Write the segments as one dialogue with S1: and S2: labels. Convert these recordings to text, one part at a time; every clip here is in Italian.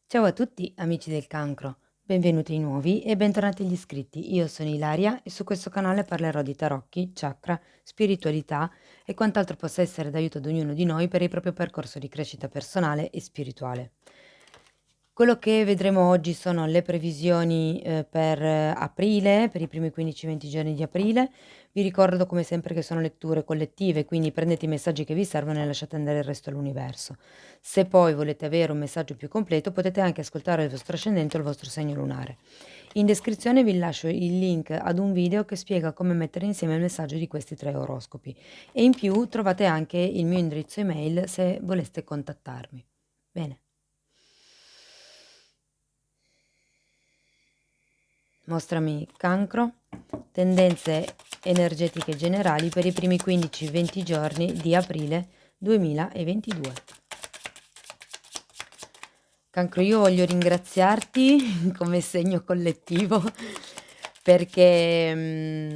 S1: Ciao a tutti amici del cancro, benvenuti ai nuovi e bentornati agli iscritti. Io sono Ilaria e su questo canale parlerò di tarocchi, chakra, spiritualità e quant'altro possa essere d'aiuto ad ognuno di noi per il proprio percorso di crescita personale e spirituale. Quello che vedremo oggi sono le previsioni per aprile, per i primi 15-20 giorni di aprile. Vi ricordo come sempre che sono letture collettive, quindi prendete i messaggi che vi servono e lasciate andare il resto all'universo. Se poi volete avere un messaggio più completo, potete anche ascoltare il vostro ascendente o il vostro segno lunare. In descrizione vi lascio il link ad un video che spiega come mettere insieme il messaggio di questi 3 oroscopi e in più trovate anche il mio indirizzo email se voleste contattarmi. Bene. Mostrami cancro, tendenze energetiche generali per i primi 15-20 giorni di aprile 2022. Cancro, io voglio ringraziarti come segno collettivo perché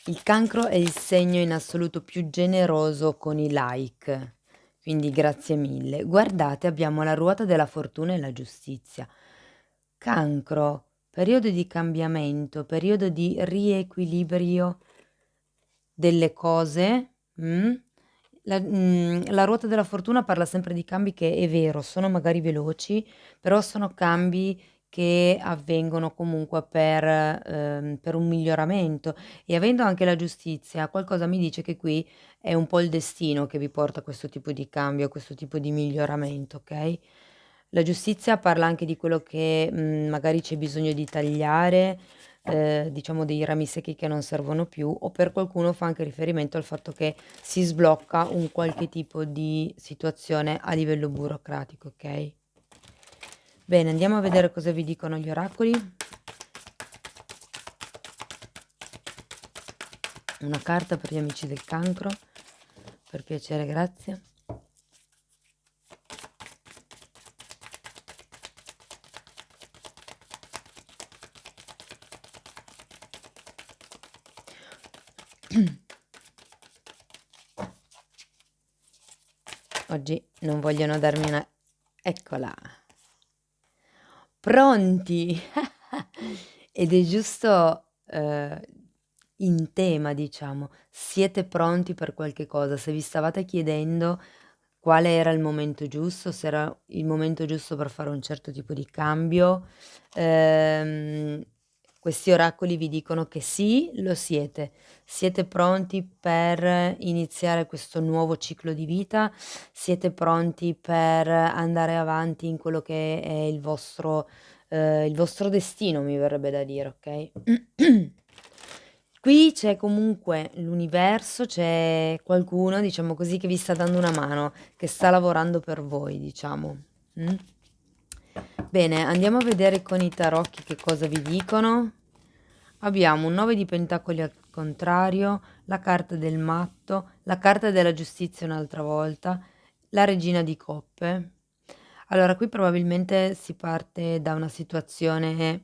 S1: il cancro è il segno in assoluto più generoso con i like, quindi grazie mille. Guardate, abbiamo la ruota della fortuna e la giustizia. Cancro, periodo di cambiamento, periodo di riequilibrio delle cose. La ruota della fortuna parla sempre di cambi che, è vero, sono magari veloci, però sono cambi che avvengono comunque per un miglioramento. E avendo anche la giustizia, qualcosa mi dice che qui è un po' il destino che vi porta a questo tipo di cambio, a questo tipo di miglioramento, okay? La giustizia parla anche di quello che, magari c'è bisogno di tagliare, diciamo dei rami secchi che non servono più, o per qualcuno fa anche riferimento al fatto che si sblocca un qualche tipo di situazione a livello burocratico, okay? Bene, andiamo a vedere cosa vi dicono gli oracoli. Una carta per gli amici del cancro, per piacere, grazie. Oggi non vogliono darmi una... Eccola! Pronti! Ed è giusto, in tema diciamo. Siete pronti per qualche cosa. Se vi stavate chiedendo quale era il momento giusto, se era il momento giusto per fare un certo tipo di cambio, questi oracoli vi dicono che sì, lo siete. Siete pronti per iniziare questo nuovo ciclo di vita, siete pronti per andare avanti in quello che è il vostro destino, mi verrebbe da dire, okay? Qui c'è comunque l'universo, c'è qualcuno, diciamo così, che vi sta dando una mano, che sta lavorando per voi, diciamo. Bene, andiamo a vedere con i tarocchi che cosa vi dicono. Abbiamo un 9 di pentacoli al contrario, la carta del matto, la carta della giustizia un'altra volta, la regina di coppe. Allora, qui probabilmente si parte da una situazione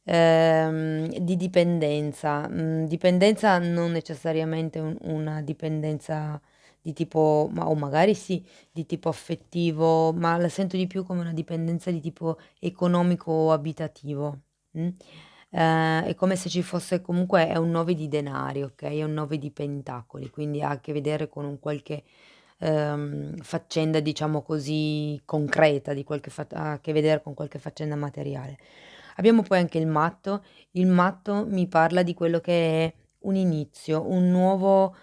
S1: di dipendenza. Dipendenza non necessariamente una dipendenza di tipo, o magari sì, di tipo affettivo, ma la sento di più come una dipendenza di tipo economico o abitativo. mm? È come se ci fosse comunque è un 9 di denari, okay, è un 9 di pentacoli, quindi ha a che vedere con un qualche, faccenda diciamo così concreta, di qualche ha a che vedere con qualche faccenda materiale. Abbiamo poi anche il matto mi parla di quello che è un inizio, un nuovo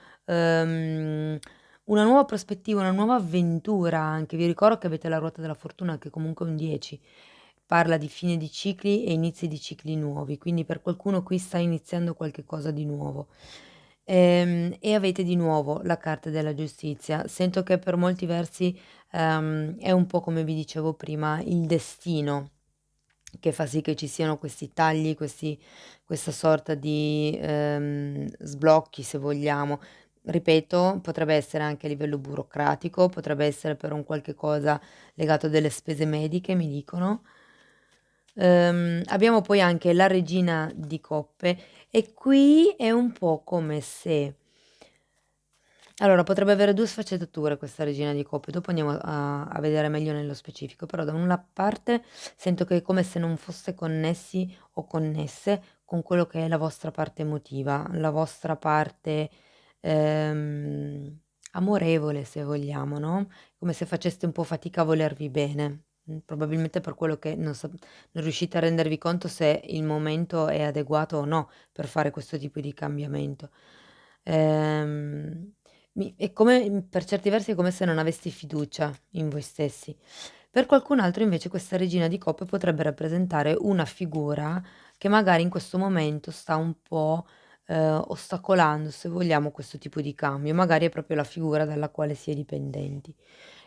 S1: una nuova prospettiva, una nuova avventura anche. Vi ricordo che avete la ruota della fortuna che comunque è un 10. Parla di fine di cicli e inizi di cicli nuovi, quindi per qualcuno qui sta iniziando qualche cosa di nuovo. E avete di nuovo la carta della giustizia. Sento che per molti versi, è un po' come vi dicevo prima, il destino che fa sì che ci siano questi tagli, questa sorta di, sblocchi se vogliamo. Ripeto, potrebbe essere anche a livello burocratico, potrebbe essere per un qualche cosa legato a delle spese mediche, mi dicono. Abbiamo poi anche la regina di coppe e qui è un po' come se Allora, potrebbe avere due sfaccettature questa regina di coppe, dopo andiamo a vedere meglio nello specifico, però da una parte sento che è come se non foste connessi o connesse con quello che è la vostra parte emotiva, la vostra parte amorevole, se vogliamo, no? Come se faceste un po' fatica a volervi bene. Probabilmente per quello che non riuscite a rendervi conto se il momento è adeguato o no per fare questo tipo di cambiamento. Ehm, è come, per certi versi è come se non avessi fiducia in voi stessi. Per qualcun altro invece questa regina di coppe potrebbe rappresentare una figura che magari in questo momento sta un po' ostacolando, se vogliamo, questo tipo di cambio. Magari è proprio la figura dalla quale si è dipendenti.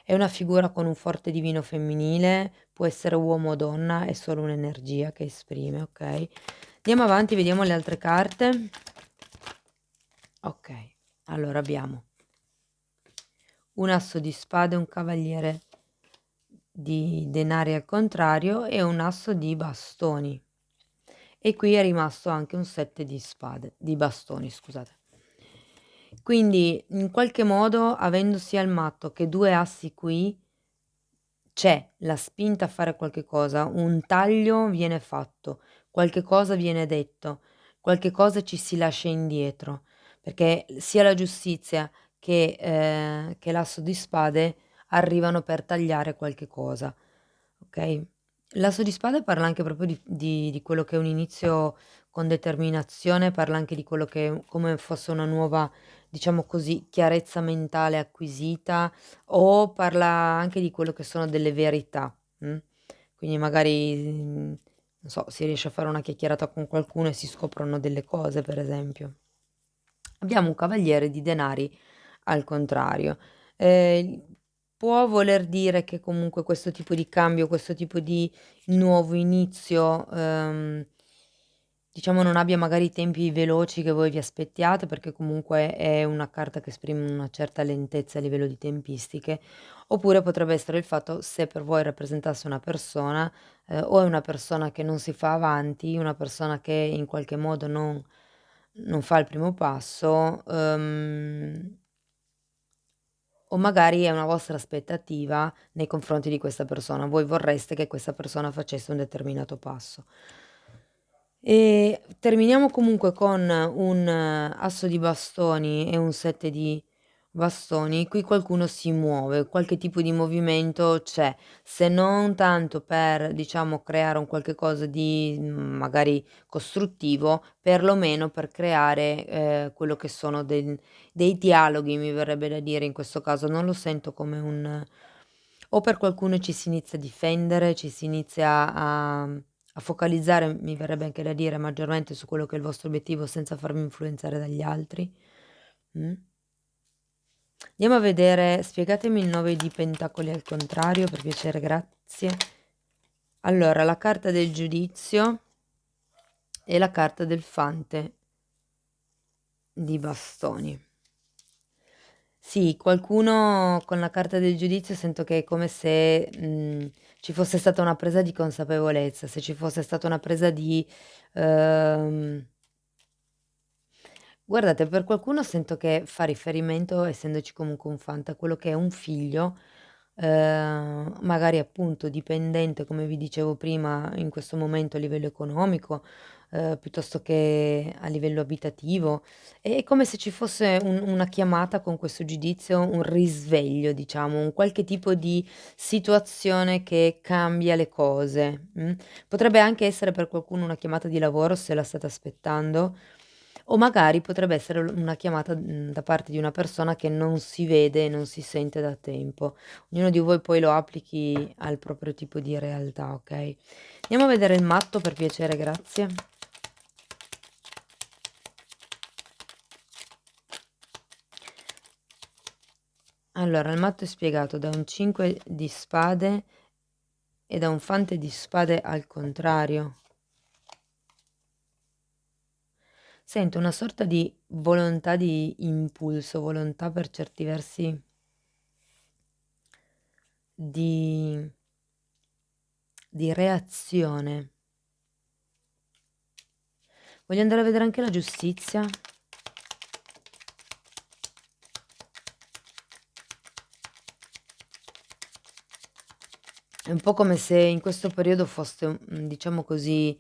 S1: È una figura con un forte divino femminile, può essere uomo o donna, è solo un'energia che esprime, ok? Andiamo avanti, vediamo le altre carte. Ok, allora abbiamo un asso di spade, un cavaliere di denari al contrario e un asso di bastoni. E qui è rimasto anche un 7 di spade, di bastoni, scusate. Quindi in qualche modo, avendo sia il matto che due assi qui, c'è la spinta a fare qualche cosa, un taglio viene fatto, qualche cosa viene detto, qualche cosa ci si lascia indietro, perché sia la giustizia che l'asso di spade arrivano per tagliare qualche cosa, ok? L'asso di spade parla anche proprio di quello che è un inizio con determinazione, parla anche di quello che è come fosse una nuova, diciamo così, chiarezza mentale acquisita o parla anche di quello che sono delle verità, quindi magari, non so, si riesce a fare una chiacchierata con qualcuno e si scoprono delle cose, per esempio. Abbiamo un cavaliere di denari al contrario. Ehm, può voler dire che comunque questo tipo di cambio, questo tipo di nuovo inizio, diciamo non abbia magari i tempi veloci che voi vi aspettiate, perché comunque è una carta che esprime una certa lentezza a livello di tempistiche, oppure potrebbe essere il fatto se per voi rappresentasse una persona, o è una persona che non si fa avanti, una persona che in qualche modo non fa il primo passo, o magari è una vostra aspettativa nei confronti di questa persona. Voi vorreste che questa persona facesse un determinato passo. E terminiamo comunque con un asso di bastoni e un 7 di bastoni. Qui qualcuno si muove, qualche tipo di movimento c'è, se non tanto per, diciamo, creare un qualche cosa di magari costruttivo, perlomeno per creare quello che sono dei dialoghi, mi verrebbe da dire in questo caso. Non lo sento come un o per qualcuno ci si inizia a difendere, ci si inizia a focalizzare, mi verrebbe anche da dire, maggiormente su quello che è il vostro obiettivo senza farvi influenzare dagli altri. Mh. Andiamo a vedere, spiegatemi il 9 di pentacoli al contrario, per piacere, grazie. Allora, la carta del giudizio e la carta del fante di bastoni. Sì, qualcuno con la carta del giudizio sento che è come se ci fosse stata una presa di consapevolezza, se ci fosse stata una presa di... ehm, guardate, per qualcuno sento che fa riferimento, essendoci comunque un fante, a quello che è un figlio, magari appunto dipendente, come vi dicevo prima, in questo momento a livello economico, piuttosto che a livello abitativo. È come se ci fosse una chiamata con questo giudizio, un risveglio, diciamo, un qualche tipo di situazione che cambia le cose. Potrebbe anche essere per qualcuno una chiamata di lavoro se la state aspettando, o magari potrebbe essere una chiamata da parte di una persona che non si vede e non si sente da tempo. Ognuno di voi poi lo applichi al proprio tipo di realtà, ok? Andiamo a vedere il matto per piacere, grazie. Allora, il matto è spiegato da un 5 di spade e da un fante di spade al contrario. Sento una sorta di volontà di impulso, volontà per certi versi di, di reazione. Voglio andare a vedere anche la giustizia. È un po' come se in questo periodo foste, diciamo così,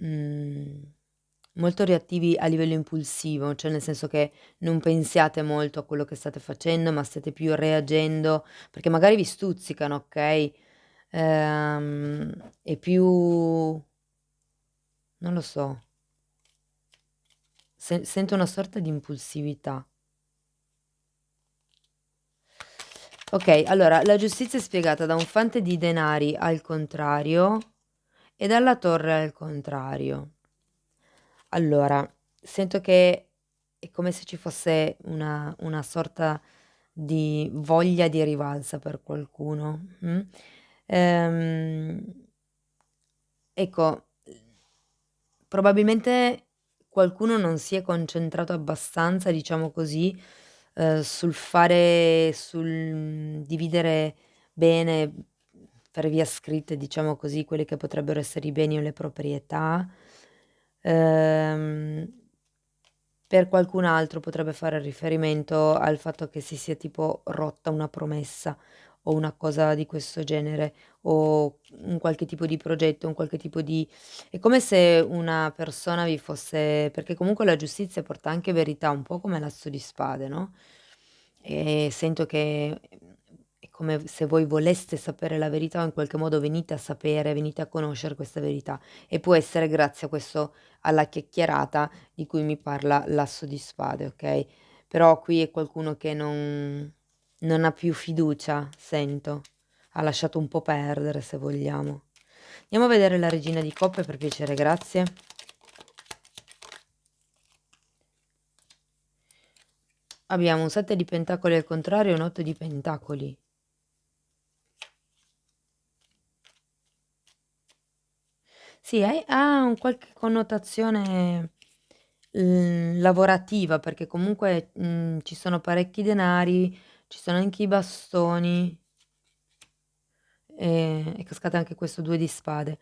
S1: mm, molto reattivi a livello impulsivo, cioè nel senso che non pensiate molto a quello che state facendo, ma state più reagendo, perché magari vi stuzzicano, ok? E più, non lo so, sento una sorta di impulsività. Ok, allora, la giustizia è spiegata da un fante di denari al contrario e dalla torre al contrario. Allora, sento che è come se ci fosse una sorta di voglia di rivalsa per qualcuno. Ehm, ecco, probabilmente qualcuno non si è concentrato abbastanza, diciamo così, sul dividere bene per via scritta, diciamo così, quelli che potrebbero essere i beni o le proprietà. Ehm, per qualcun altro potrebbe fare riferimento al fatto che si sia tipo rotta una promessa o una cosa di questo genere, o un qualche tipo di progetto, un qualche tipo di... È come se una persona vi fosse... perché comunque la giustizia porta anche verità, un po' come l'asso di spade, no? E sento che è come se voi voleste sapere la verità o in qualche modo venite a sapere, venite a conoscere questa verità. E può essere grazie a questo, alla chiacchierata di cui mi parla l'asso di spade, ok? Però qui è qualcuno che non ha più fiducia, sento. Ha lasciato un po' perdere, se vogliamo. Andiamo a vedere la regina di coppe, per piacere, grazie. Abbiamo un 7 di pentacoli al contrario e un 8 di pentacoli. Sì, ha un qualche connotazione lavorativa, perché comunque ci sono parecchi denari, ci sono anche i bastoni, e è cascato anche questo 2 di spade.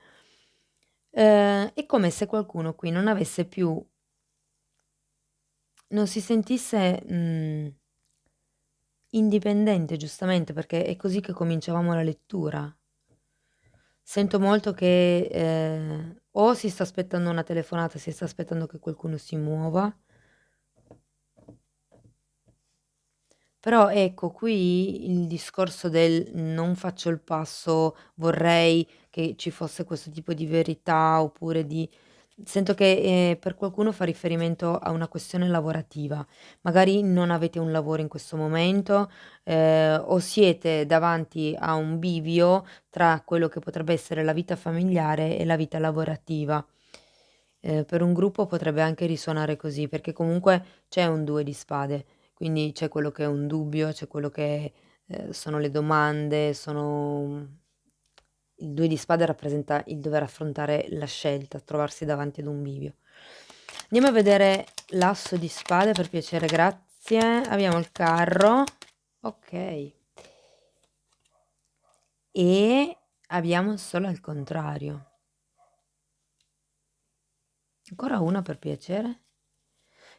S1: È come se qualcuno qui non avesse più, non si sentisse indipendente, giustamente, perché è così che cominciavamo la lettura. Sento molto che o si sta aspettando una telefonata, si sta aspettando che qualcuno si muova. Però ecco, qui il discorso del non faccio il passo, vorrei che ci fosse questo tipo di verità, oppure di... Sento che per qualcuno fa riferimento a una questione lavorativa. Magari non avete un lavoro in questo momento, o siete davanti a un bivio tra quello che potrebbe essere la vita familiare e la vita lavorativa. Per un gruppo potrebbe anche risuonare così, perché comunque c'è un 2 di spade, quindi c'è quello che è un dubbio, c'è quello che sono le domande, sono... Il 2 di spade rappresenta il dover affrontare la scelta, trovarsi davanti ad un bivio. Andiamo a vedere l'asso di spade, per piacere, grazie. Abbiamo il carro, ok. E abbiamo il sole al contrario. Ancora una, per piacere.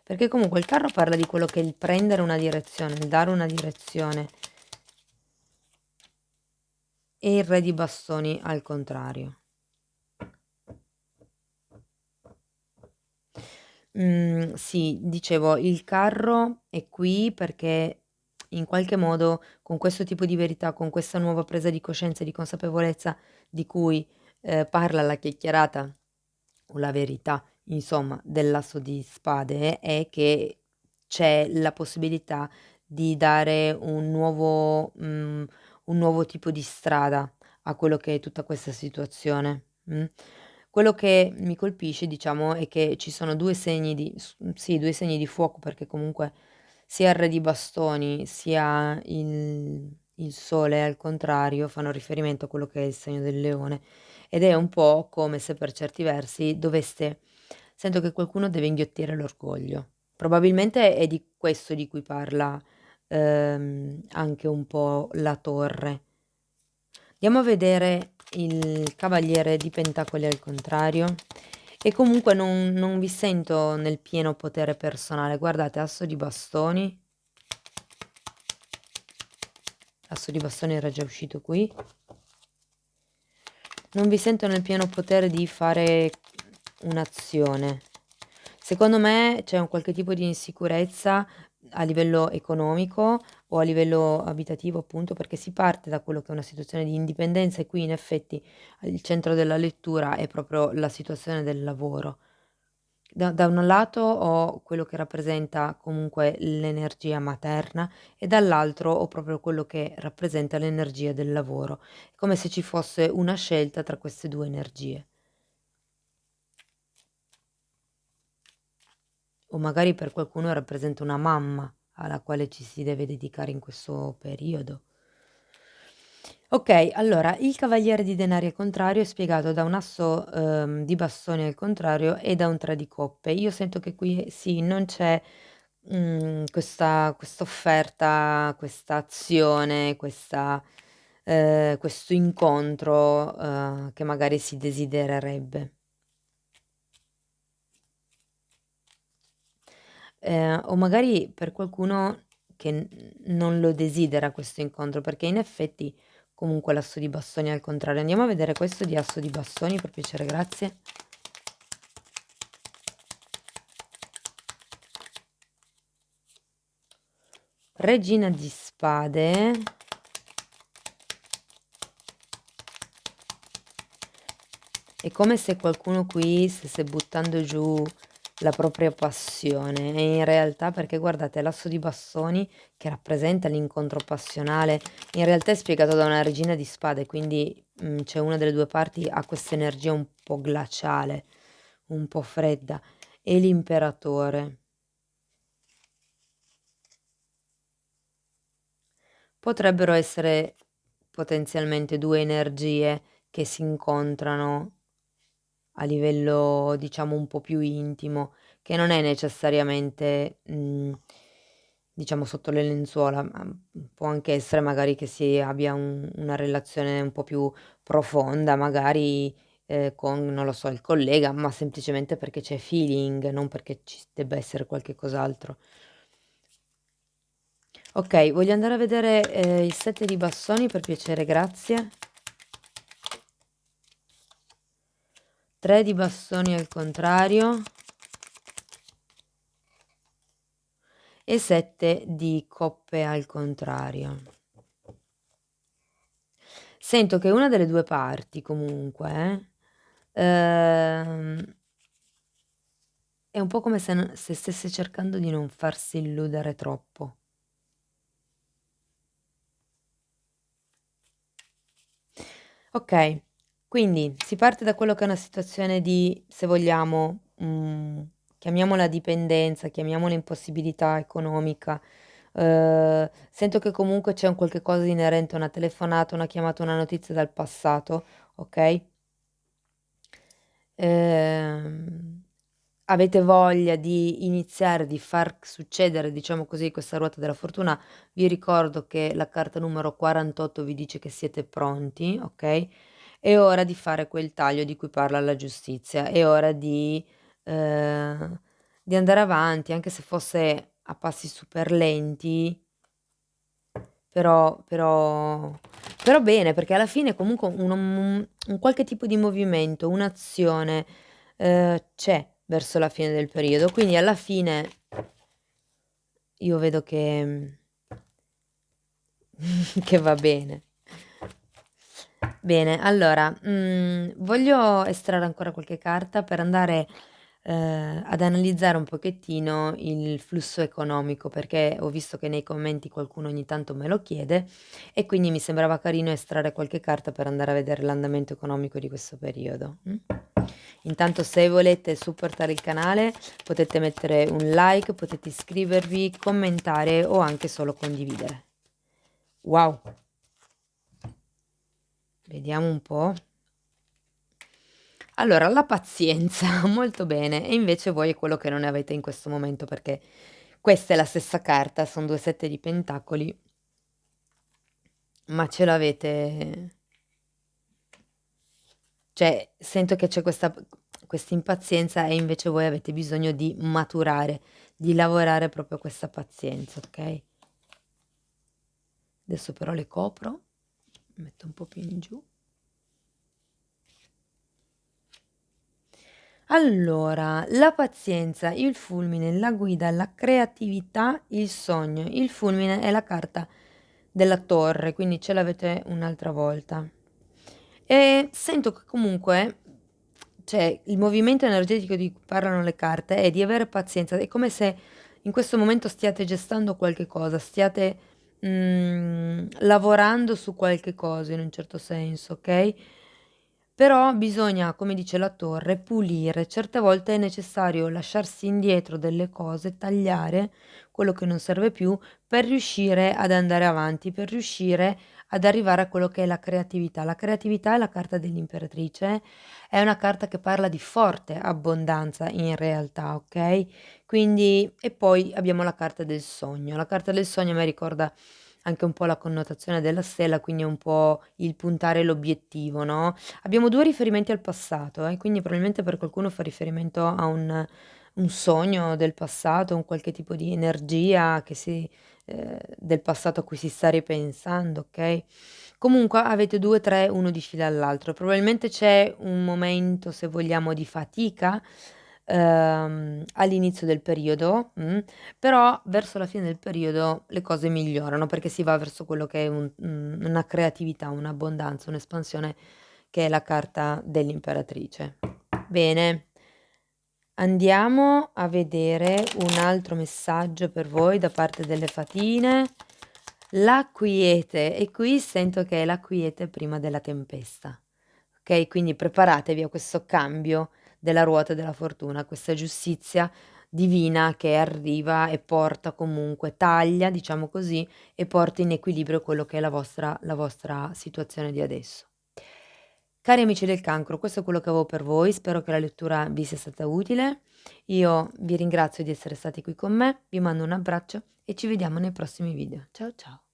S1: Perché comunque il carro parla di quello che è il prendere una direzione, il dare una direzione. E il re di bastoni al contrario. Sì, dicevo, il carro è qui perché in qualche modo con questo tipo di verità, con questa nuova presa di coscienza e di consapevolezza di cui parla la chiacchierata o la verità, insomma, dell'asso di spade, è che c'è la possibilità di dare un nuovo tipo di strada a quello che è tutta questa situazione. Quello che mi colpisce, diciamo, è che ci sono due segni sì, due segni di fuoco, perché comunque sia il re di bastoni sia il sole al contrario fanno riferimento a quello che è il segno del leone. Ed è un po' come se per certi versi doveste... Sento che qualcuno deve inghiottire l'orgoglio. Probabilmente è di questo di cui parla anche un po' la torre. Andiamo a vedere il cavaliere di pentacoli al contrario. E comunque non vi sento nel pieno potere personale. Guardate, asso di bastoni. L'asso di bastoni era già uscito qui. non vi sento nel pieno potere di fare un'azione. Secondo me c'è un qualche tipo di insicurezza a livello economico o a livello abitativo, appunto, perché si parte da quello che è una situazione di indipendenza e qui in effetti il centro della lettura è proprio la situazione del lavoro. Da un lato ho quello che rappresenta comunque l'energia materna e dall'altro ho proprio quello che rappresenta l'energia del lavoro. È come se ci fosse una scelta tra queste 2 energie. O magari per qualcuno rappresenta una mamma alla quale ci si deve dedicare in questo periodo. Okay, allora il cavaliere di denari al contrario è spiegato da un asso, di bastoni al contrario e da un 3 di coppe. Io sento che qui sì, non c'è, quest'offerta, questa azione, questo incontro, che magari si desidererebbe. O magari per qualcuno che non lo desidera questo incontro, perché in effetti comunque l'asso di bastoni è al contrario. Andiamo a vedere questo di asso di bastoni, per piacere, grazie. Regina di spade. È come se qualcuno qui stesse buttando giù la propria passione e in realtà perché guardate l'asso di bastoni che rappresenta l'incontro passionale, in realtà è spiegato da una regina di spade, quindi c'è una delle due parti ha questa energia un po' glaciale, un po' fredda, e l'imperatore. Potrebbero essere potenzialmente due energie che si incontrano a livello, diciamo, un po' più intimo, che non è necessariamente, diciamo sotto le lenzuola, ma, può anche essere magari che si abbia una relazione un po' più profonda, magari, con, non lo so, il collega, ma semplicemente perché c'è feeling, non perché ci debba essere qualche cos'altro. Okay, voglio andare a vedere, il 7 di bastoni per piacere, grazie. 3 di bastoni al contrario e 7 di coppe al contrario. Sento che una delle 2 parti comunque, è un po' come se stesse cercando di non farsi illudere troppo. Okay, quindi si parte da quello che è una situazione di, se vogliamo, chiamiamola dipendenza, chiamiamola impossibilità economica. Sento che comunque c'è un qualche cosa inerente a una telefonata, una chiamata, una notizia dal passato, okay? Ehm, avete voglia di iniziare, di far succedere, diciamo così, questa ruota della fortuna. Vi ricordo che la carta numero 48 vi dice che siete pronti, okay, è ora di fare quel taglio di cui parla la giustizia, è ora di andare avanti, anche se fosse a passi super lenti, però bene, perché alla fine comunque un qualche tipo di movimento, un'azione, c'è verso la fine del periodo, quindi alla fine io vedo che va bene. Bene, allora, voglio estrarre ancora qualche carta per andare, ad analizzare un pochettino il flusso economico, perché ho visto che nei commenti qualcuno ogni tanto me lo chiede e quindi mi sembrava carino estrarre qualche carta per andare a vedere l'andamento economico di questo periodo, Intanto se volete supportare il canale potete mettere un like, potete iscrivervi, commentare o anche solo condividere. Wow! Vediamo un po'. Allora, la pazienza, molto bene. E invece voi è quello che non ne avete in questo momento, perché questa è la stessa carta, son 2 sette di pentacoli, ma ce l'avete, cioè sento che c'è questa impazienza e invece voi avete bisogno di maturare, di lavorare proprio questa pazienza, okay? Adesso però le copro, metto un po' più in giù. Allora, la pazienza, il fulmine, la guida, la creatività, il sogno. Il fulmine è la carta della torre, quindi ce l'avete un'altra volta. E sento che comunque, cioè, il movimento energetico di cui parlano le carte è di avere pazienza. È come se in questo momento stiate gestando qualche cosa, stiate lavorando su qualche cosa in un certo senso, ok? Però bisogna, come dice la torre, pulire. Certe volte è necessario lasciarsi indietro delle cose, tagliare quello che non serve più per riuscire ad andare avanti, per riuscire ad arrivare a quello che è la creatività. La creatività è la carta dell'imperatrice, è una carta che parla di forte abbondanza in realtà, ok? Quindi, e poi abbiamo la carta del sogno. La carta del sogno a me ricorda anche un po' la connotazione della stella, quindi è un po' il puntare l'obiettivo, no? Abbiamo due riferimenti al passato, quindi probabilmente per qualcuno fa riferimento a un sogno del passato, un qualche tipo di energia del passato a cui si sta ripensando, ok? Comunque avete 2, 3, uno di fila all'altro. Probabilmente c'è un momento, se vogliamo, di fatica all'inizio del periodo, però verso la fine del periodo le cose migliorano perché si va verso quello che è una creatività, un'abbondanza, un'espansione che è la carta dell'imperatrice. Bene, andiamo a vedere un altro messaggio per voi da parte delle fatine. La quiete, e qui sento che è la quiete prima della tempesta. Ok, quindi preparatevi a questo cambio della ruota della fortuna, questa giustizia divina che arriva e porta comunque, taglia, diciamo così, e porta in equilibrio quello che è la vostra situazione di adesso. Cari amici del cancro, questo è quello che avevo per voi, spero che la lettura vi sia stata utile. Io vi ringrazio di essere stati qui con me, vi mando un abbraccio e ci vediamo nei prossimi video. Ciao ciao!